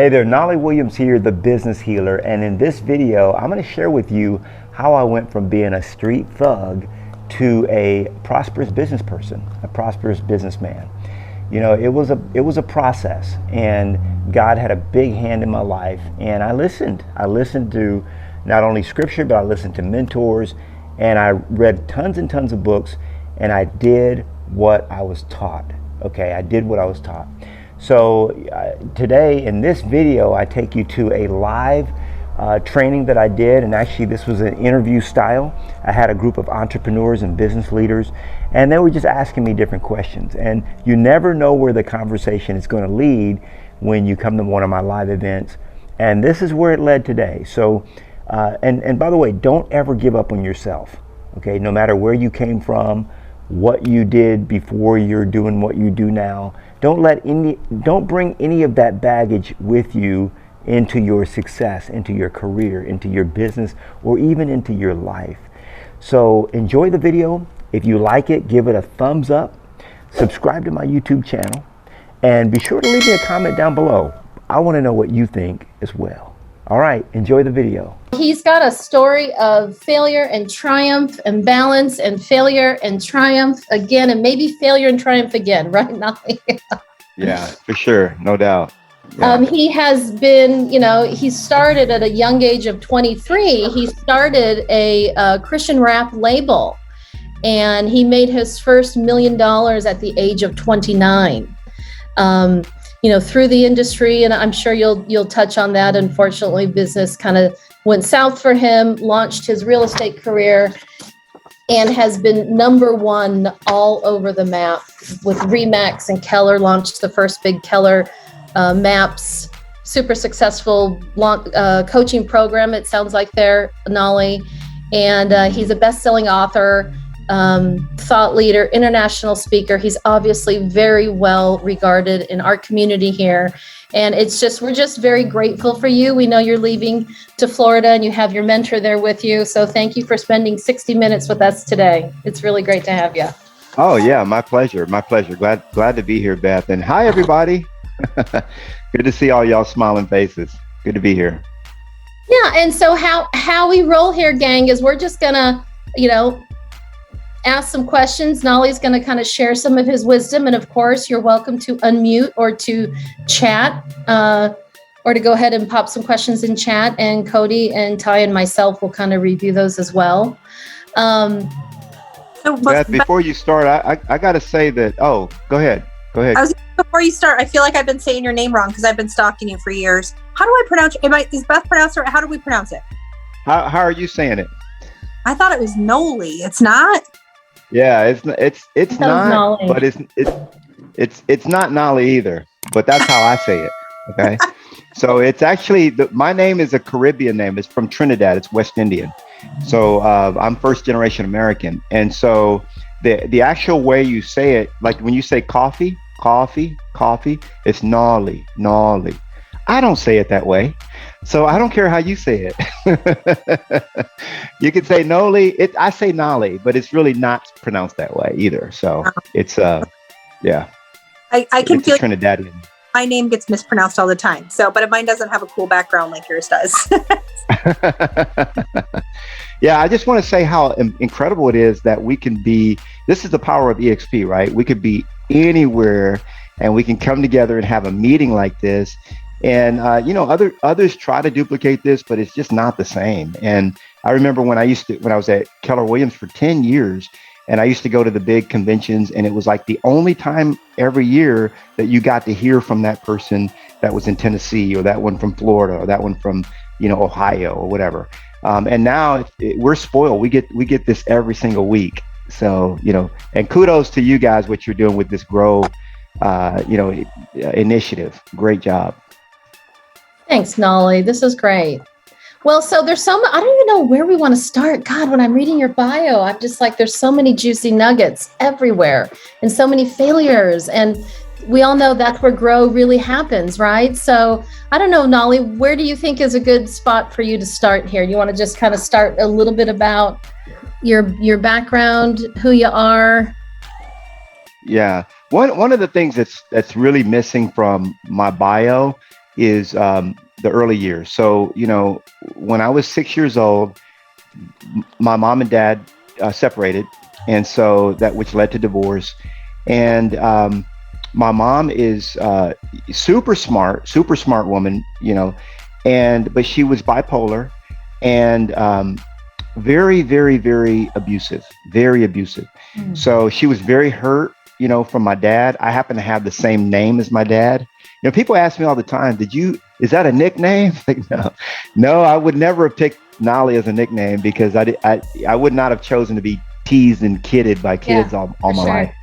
Hey there, Knolly Williams here, the business healer, and in this video, I'm going to share with you how I went from being a street thug to a prosperous business person, a prosperous businessman. You know, it was a process, and God had a big hand in my life, and I listened. I listened to not only scripture, but I listened to mentors, and I read tons and tons of books, and I did what I was taught. Okay, I did what I was taught. So today in this video, I take you to a live training that I did, and actually this was an interview style. I had a group of entrepreneurs and business leaders, and they were just asking me different questions. And you never know where the conversation is going to lead when you come to one of my live events. And this is where it led today. So, and by the way, don't ever give up on yourself. Okay, no matter where you came from, what you did before you're doing what you do now. Don't bring any of that baggage with you into your success, into your career, into your business, or even into your life. So enjoy the video. If you like it, give it a thumbs up, subscribe to my YouTube channel, and be sure to leave me a comment down below. I want to know what you think as well. All right, enjoy the video. He's got a story of failure and triumph and balance and failure and triumph again, and maybe failure and triumph again, right, Knolly? Yeah, for sure. No doubt. Yeah. He has been, he started at a young age of 23. He started a Christian rap label, and he made his first $1 million at the age of 29. Through the industry, and I'm sure you'll touch on that. Unfortunately, business kind of went south for him, launched his real estate career, and has been #1 all over the map with Remax and Keller. Launched the first big Keller Maps, super successful coaching program, it sounds like there, Knolly. And he's a best-selling author, thought leader, international speaker. He's obviously very well regarded in our community here. And we're just very grateful for you. We know you're leaving to Florida and you have your mentor there with you. So thank you for spending 60 minutes with us today. It's really great to have you. Oh yeah, my pleasure. My pleasure. Glad to be here, Beth. And hi, everybody. Good to see all y'all smiling faces. Good to be here. Yeah. And so how we roll here, gang, is we're just gonna, ask some questions. Knolly's going to kind of share some of his wisdom. And of course, you're welcome to unmute or to chat or to go ahead and pop some questions in chat. And Cody and Ty and myself will kind of review those as well. Beth, before you start, I got to say that, go ahead. Before you start, I feel like I've been saying your name wrong because I've been stalking you for years. How do I pronounce it? Is Beth pronounced it right? How do we pronounce it? How are you saying it? I thought it was Knolly. It's not? Yeah, it's not, Knolly. But it's not Knolly either. But that's how I say it. Okay, so it's actually my name is a Caribbean name. It's from Trinidad. It's West Indian. So I'm first generation American, and so the actual way you say it, like when you say coffee, it's Knolly. I don't say it that way. So I don't care how you say it. You could say Knolly. I say Knolly, but it's really not pronounced that way either. So it's yeah. I can feel Trinidadian. My name gets mispronounced all the time. So, but mine doesn't have a cool background like yours does. Yeah, I just want to say how incredible it is that we can be. This is the power of EXP, right? We could be anywhere, and we can come together and have a meeting like this. And others try to duplicate this, but it's just not the same. And I remember when I was at Keller Williams for 10 years, and I used to go to the big conventions, and it was like the only time every year that you got to hear from that person that was in Tennessee, or that one from Florida, or that one from Ohio, or whatever. And now we're spoiled. We get this every single week. So and kudos to you guys, what you're doing with this Grow initiative. Great job. Thanks, Knolly. This is great. Well, so I don't even know where we want to start. God, when I'm reading your bio, I'm just like, there's so many juicy nuggets everywhere and so many failures. And we all know that's where grow really happens, right? So I don't know, Knolly, where do you think is a good spot for you to start here? You want to just kind of start a little bit about your background, who you are? Yeah. One of the things that's really missing from my bio is the early years. So, when I was 6 years old, my mom and dad separated. And so which led to divorce. And my mom is super smart woman, but she was bipolar and very, very, very abusive. Mm. So she was very hurt, from my dad. I happen to have the same name as my dad. People ask me all the time, is that a nickname? Like, no, I would never have picked Knolly as a nickname because I would not have chosen to be teased and kidded by kids all my life.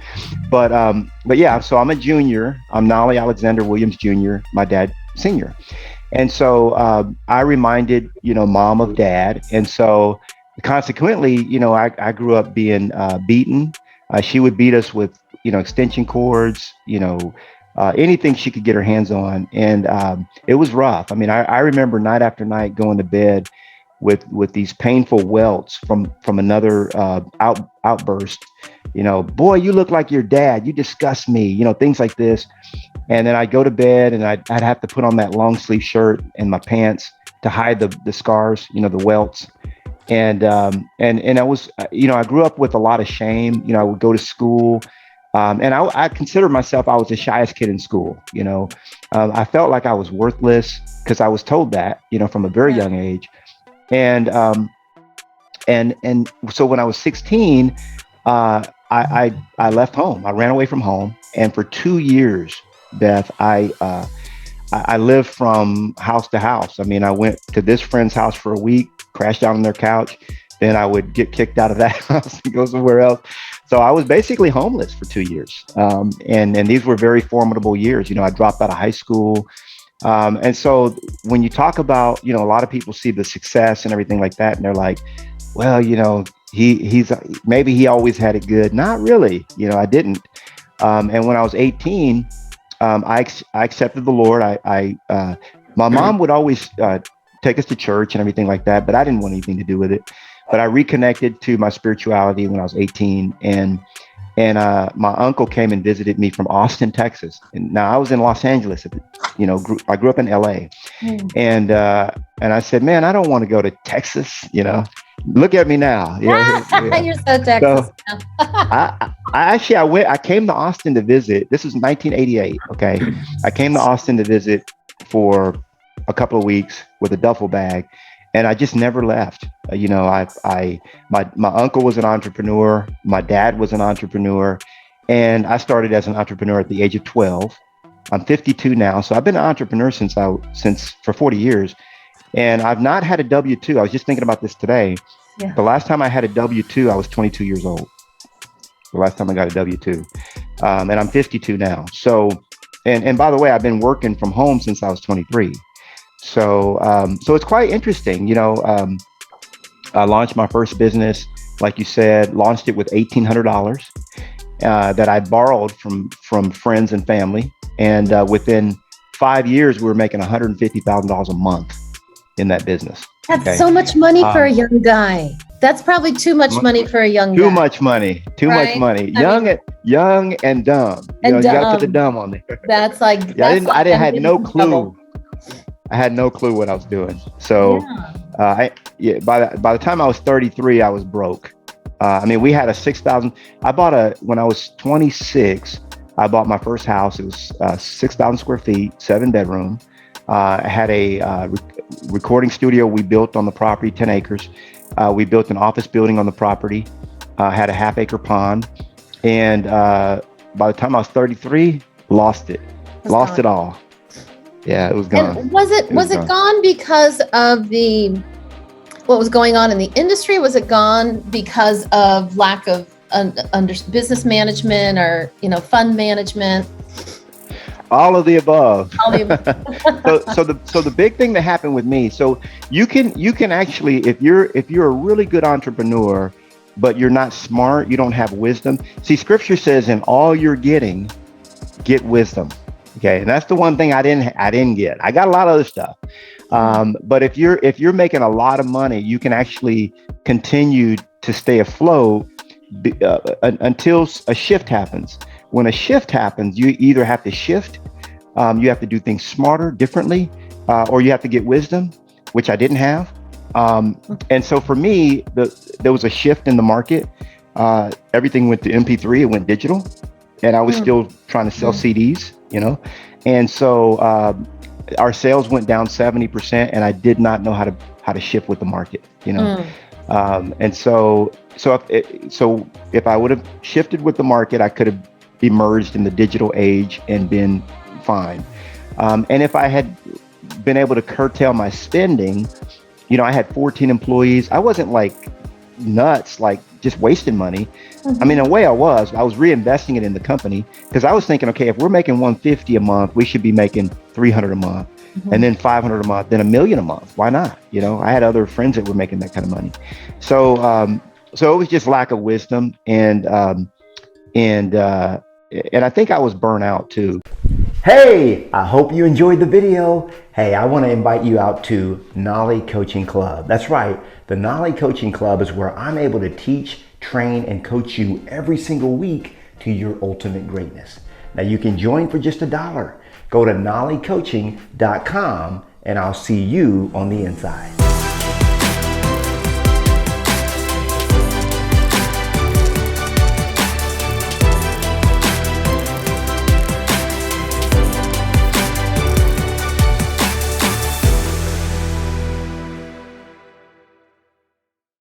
But yeah, so I'm a junior. I'm Knolly Alexander Williams Jr., my dad senior. And so I reminded, mom of dad. And so consequently, I grew up being beaten. She would beat us with, extension cords, anything she could get her hands on. And it was rough. I mean, I remember night after night going to bed with these painful welts from another outburst. Boy, you look like your dad. You disgust me. Things like this. And then I'd go to bed and I'd have to put on that long sleeve shirt and my pants to hide the scars, the welts. And I was, I grew up with a lot of shame. I would go to school. And I considered myself, I was the shyest kid in school. I felt like I was worthless because I was told that, from a very young age. And so when I was 16, I left home. I ran away from home. And for 2 years, Beth, I lived from house to house. I mean, I went to this friend's house for a week, crashed down on their couch. Then I would get kicked out of that house and go somewhere else. So I was basically homeless for 2 years. And these were very formidable years. I dropped out of high school. And so when you talk about, a lot of people see the success and everything like that, and they're like, well, he's maybe he always had it good. Not really. I didn't. And when I was 18, I accepted the Lord. My mom would always take us to church and everything like that, but I didn't want anything to do with it. But I reconnected to my spirituality when I was 18, and my uncle came and visited me from Austin, Texas. And now I was in Los Angeles. I grew up in LA, and I said, man, I don't want to go to Texas. Look at me now. You're so Texas. So, I came to Austin to visit. This was 1988. Okay, I came to Austin to visit for a couple of weeks with a duffel bag. And I just never left. My uncle was an entrepreneur. My dad was an entrepreneur. And I started as an entrepreneur at the age of 12. I'm 52 now. So I've been an entrepreneur since for 40 years. And I've not had a W-2. I was just thinking about this today. Yeah. The last time I had a W-2, I was 22 years old. The last time I got a W-2. And I'm 52 now. So, and by the way, I've been working from home since I was 23. So it's quite interesting. I launched my first business, like you said, launched it with $1,800 that I borrowed from friends and family. And within 5 years, we were making $150,000 a month in that business. That's so much money for a young guy. That's probably too much money for a young guy. Too much money. Young and dumb. You got to put the dumb on there. That's like, I had no clue. I had no clue what I was doing. So by the time I was 33, I was broke. We had a 6,000. When I was 26, I bought my first house. It was 6,000 square feet, 7-bedroom. I had a recording studio we built on the property, 10 acres. We built an office building on the property. Had a half-acre pond. And by the time I was 33, lost it. Lost it all. Yeah, it was gone. And was it gone because of what was going on in the industry? Was it gone because of lack of business management or fund management? All of the above. So the big thing that happened with me. So you can actually, if you're a really good entrepreneur, but you're not smart, you don't have wisdom. See, Scripture says, "In all you're getting, get wisdom." Okay, and that's the one thing I didn't get. I got a lot of other stuff, but if you're making a lot of money, you can actually continue to stay afloat until a shift happens. When a shift happens, you either have to shift You have to do things smarter, differently, or you have to get wisdom, which I didn't have. And so for me, there was a shift in the market. Everything went to MP3, it went digital, and I was still trying to sell CDs, you know? And so our sales went down 70%, and I did not know how to shift with the market, you know? And so if I would have shifted with the market, I could have emerged in the digital age and been fine. And if I had been able to curtail my spending, you know, I had 14 employees. I wasn't like nuts, like just wasting money. I mean, in a way I was reinvesting it in the company, because I was thinking, okay, if we're making 150 a month, we should be making 300 a month, and then 500 a month, then $1 million a month. Why not? You know, I had other friends that were making that kind of money. So, so it was just lack of wisdom, and I think I was burnt out too. Hey, I hope you enjoyed the video. Hey, I want to invite you out to Knolly Coaching Club. That's right. The Knolly Coaching Club is where I'm able to teach, train, and coach you every single week to your ultimate greatness. Now you can join for just $1. Go to knollycoaching.com and I'll see you on the inside.